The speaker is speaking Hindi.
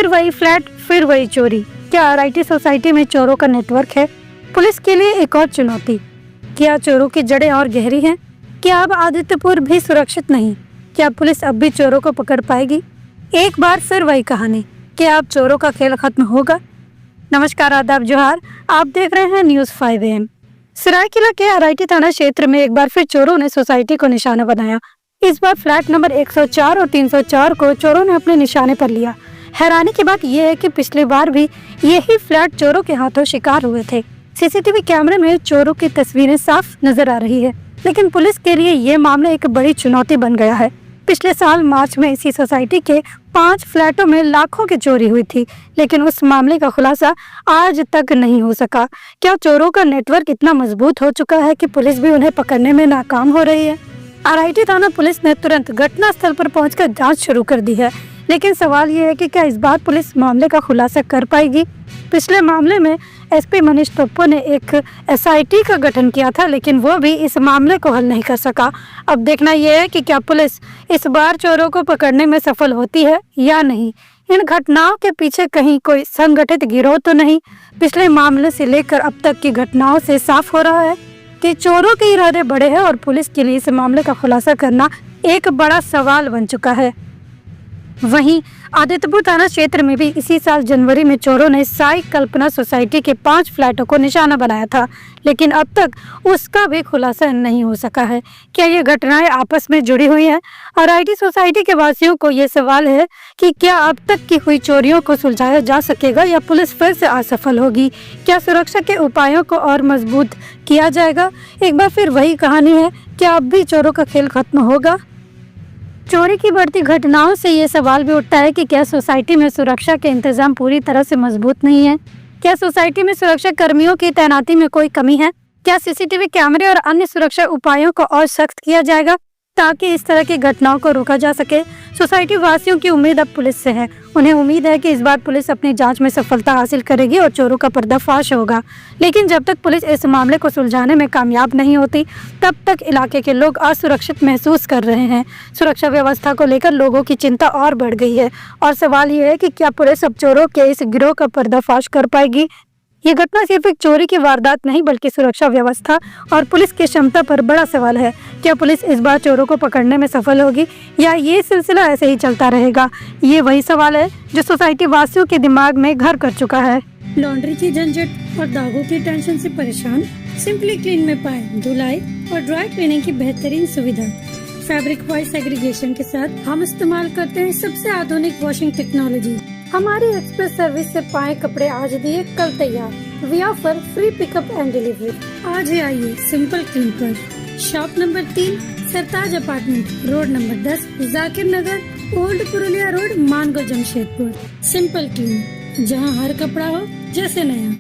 फिर वही फ्लैट, फिर वही चोरी। क्या आरआईटी सोसाइटी में चोरों का नेटवर्क है? पुलिस के लिए एक और चुनौती। क्या चोरों की जड़ें और गहरी हैं? क्या अब आदित्यपुर भी सुरक्षित नहीं? क्या पुलिस अब भी चोरों को पकड़ पाएगी? एक बार फिर वही कहानी। क्या अब चोरों का खेल खत्म होगा? नमस्कार, आदाब, जोहार। आप देख रहे हैं न्यूज़ 5 AM। सरायकेला के आरआईटी थाना क्षेत्र में एक बार फिर चोरों ने सोसाइटी को निशाना बनाया। इस बार फ्लैट नंबर 104 और 304 को चोरों ने अपने निशाने पर लिया। हैरानी की बात यह है कि पिछली बार भी यही फ्लैट चोरों के हाथों शिकार हुए थे। सीसीटीवी कैमरे में चोरों की तस्वीरें साफ नजर आ रही है, लेकिन पुलिस के लिए ये मामला एक बड़ी चुनौती बन गया है। पिछले साल मार्च में इसी सोसाइटी के 5 फ्लैटों में लाखों की चोरी हुई थी, लेकिन उस मामले का खुलासा आज तक नहीं हो सका। क्या चोरों का नेटवर्क इतना मजबूत हो चुका है कि पुलिस भी उन्हें पकड़ने में नाकाम हो रही है? आरआईटी थाना पुलिस ने तुरंत घटना स्थल पर पहुंचकर जांच शुरू कर दी है, लेकिन सवाल ये है कि क्या इस बार पुलिस मामले का खुलासा कर पाएगी? पिछले मामले में एसपी मनीष टोप्पो ने एक एसआईटी का गठन किया था, लेकिन वो भी इस मामले को हल नहीं कर सका। अब देखना यह है कि क्या पुलिस इस बार चोरों को पकड़ने में सफल होती है या नहीं। इन घटनाओं के पीछे कहीं कोई संगठित गिरोह तो नहीं? पिछले मामले से लेकर अब तक की घटनाओं से साफ हो रहा है कि चोरों के इरादे बड़े हैं और पुलिस के लिए इस मामले का खुलासा करना एक बड़ा सवाल बन चुका है। वहीं आदित्यपुर थाना क्षेत्र में भी इसी साल जनवरी में चोरों ने साई कल्पना सोसाइटी के 5 फ्लैटों को निशाना बनाया था, लेकिन अब तक उसका भी खुलासा नहीं हो सका है। क्या ये घटनाएं आपस में जुड़ी हुई हैं? आरआईटी सोसाइटी के वासियों को ये सवाल है कि क्या अब तक की हुई चोरियों को सुलझाया जा सकेगा या पुलिस फिर से असफल होगी? क्या सुरक्षा के उपायों को और मजबूत किया जाएगा? एक बार फिर वही कहानी है, क्या अब भी चोरों का खेल खत्म होगा? चोरी की बढ़ती घटनाओं से ये सवाल भी उठता है कि क्या सोसाइटी में सुरक्षा के इंतजाम पूरी तरह से मजबूत नहीं है? क्या सोसाइटी में सुरक्षा कर्मियों की तैनाती में कोई कमी है? क्या सीसीटीवी कैमरे और अन्य सुरक्षा उपायों को और सख्त किया जाएगा ताकि इस तरह की घटनाओं को रोका जा सके? सोसाइटी वासियों की उम्मीद अब पुलिस से है। उन्हें उम्मीद है कि इस बार पुलिस अपनी जांच में सफलता हासिल करेगी और चोरों का पर्दाफाश होगा, लेकिन जब तक पुलिस इस मामले को सुलझाने में कामयाब नहीं होती, तब तक इलाके के लोग असुरक्षित महसूस कर रहे हैं। सुरक्षा व्यवस्था को लेकर लोगों की चिंता और बढ़ गई है और सवाल ये है कि क्या पुलिस अब चोरों के इस गिरोह का पर्दाफाश कर पाएगी? ये घटना सिर्फ एक चोरी की वारदात नहीं, बल्कि सुरक्षा व्यवस्था और पुलिस की क्षमता पर बड़ा सवाल है। क्या पुलिस इस बार चोरों को पकड़ने में सफल होगी या ये सिलसिला ऐसे ही चलता रहेगा? ये वही सवाल है जो सोसाइटी वासियों के दिमाग में घर कर चुका है। लॉन्ड्री की झंझट और दागों की टेंशन से परेशान? सिंपली क्लीन में पाएं धुलाई और ड्राई क्लीनिंग की बेहतरीन सुविधा। फैब्रिक वाइज सेग्रीगेशन के साथ हम इस्तेमाल करते हैं सबसे आधुनिक वॉशिंग टेक्नोलॉजी। हमारी एक्सप्रेस सर्विस से पाए कपड़े आज दिए कल तैयार। We offer free pickup and delivery. आज ही आइए सिंपल क्लीन पर। Shop number 3, Sartaj apartment, road number 10, Zakir Nagar, old Purulia road, Mango, Jamshedpur. Simple clean, जहां हर कपड़ा हो जैसे नया।